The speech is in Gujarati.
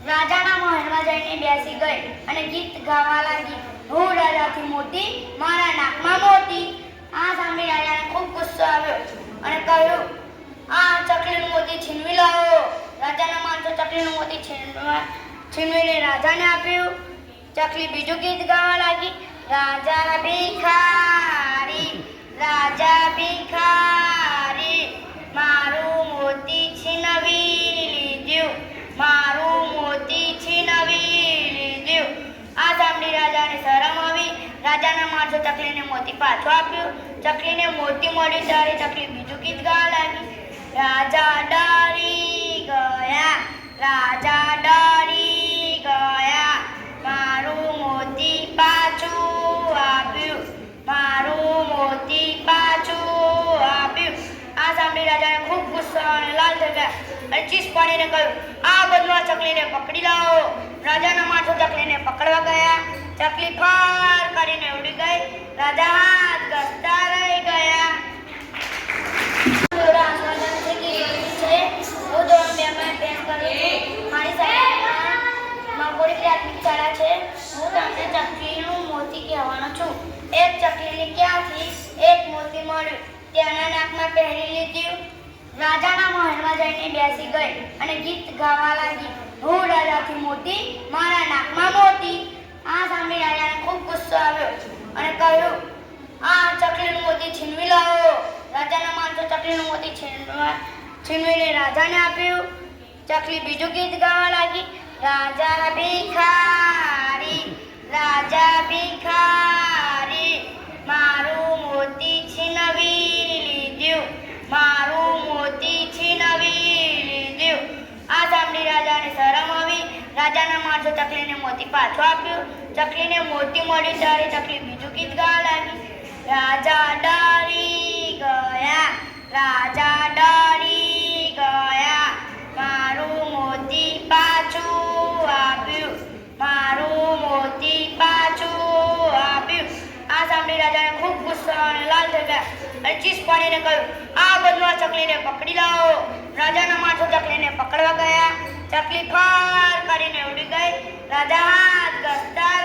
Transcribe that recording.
રાજાના મહેલમાં જઈને બેસી ગઈ અને ગીત ગાવા લાગી. હું રાજાથી મોટી, મારા નાકમાં મોતી. આ સાંભળી રાજાને ખૂબ ગુસ્સો આવ્યો અને કહ્યું, આ ચકલીનું મોતી છીનવી લાવો. રાજાના માણસો ચકલીનું મોતી છીનવીને રાજાને આપ્યું. ચકલી બીજું ગીત ગાવા લાગી. રાજા ભિખારી, રાજા ભિખારી, મારું મોતી છીનવી લીધું, મારું મોતી છીનવી લીધું. આ સાંભળી રાજાને શરમ આવી. રાજાના માણસો ચકલીને મોતી પાછું આપ્યું. ચકલીને મોતી મળ્યું ત્યારે ચકલી બીજું ગીત ગાવા લાગી. રાજા ડરી ગયા, રાજા ડરી ગયા, મારું મોતી પાછું આપ્યું, મારું મોતી પાછું આપ્યું. આ સાંભળી રાજાને ખૂબ ગુસ્સો અને લાલ થઈ ગયા અને ચીસ પાડીને કહ્યું, આ બદમાશ ચકલીને પકડી લાવો. રાજાના માણસો ચકલીને પકડવા ગયા. ચકલી ફાર કરીને ઉડી ગઈ. રાજા હાથ ઘસતા રહી ગયા. મારી શાળામાં મોડી પ્રાથમિક શાળા છે. હું તમને ચકલીનું મોતી કહેવાનો છું. એક ચકલીને ક્યાંથી એક મોતી મળ્યું, તેના નાકમાં પહેરી લીધું. રાજાના મહેલમાં જઈને બેસી ગઈ અને ગીત ગાવા લાગી. હું રાજાથી મોટી, મારા નાકમાં મોતી. આ સાંભળી રાજાને ખૂબ ગુસ્સો આવ્યો અને કહ્યું, આ ચકલીનું મોતી છીનવી લાવો. રાજાના માણસો ચકલીનું મોતી છીનવીને રાજાને આપ્યું. ચકલી બીજું ગીત ગાવા લાગી. રાજા ભિખારી, રાજા ભિખારી, મારું મોતી છીનવી લીધું, મારું મોતી છીનવી લીધું. આ સાંભળી રાજાને શરમ આવી. રાજાના માણસો ચકલીને મોતી પાછું આપ્યું. ચકલીને મોતી મળ્યું ત્યારે ચકલી બીજું ગીત ગાવા લાગી. રાજા ડરી ગયા, રાજા ડરી ગયા, મારું મોતી પાછું આપ્યું, મારું મોતી પાછું આપ્યું. આ સાંભળી રાજાને ખૂબ ગુસ્સો અને લાલ થઈ ગયા અને ચીસ પાડીને કહ્યું, આ બદમાશ ચકલીને પકડી લાવો. રાજાના માણસો ચકલીને પકડવા ગયા. ચકલી ફાર કરીને ઉડી ગઈ. રાજા હાથ ઘસતા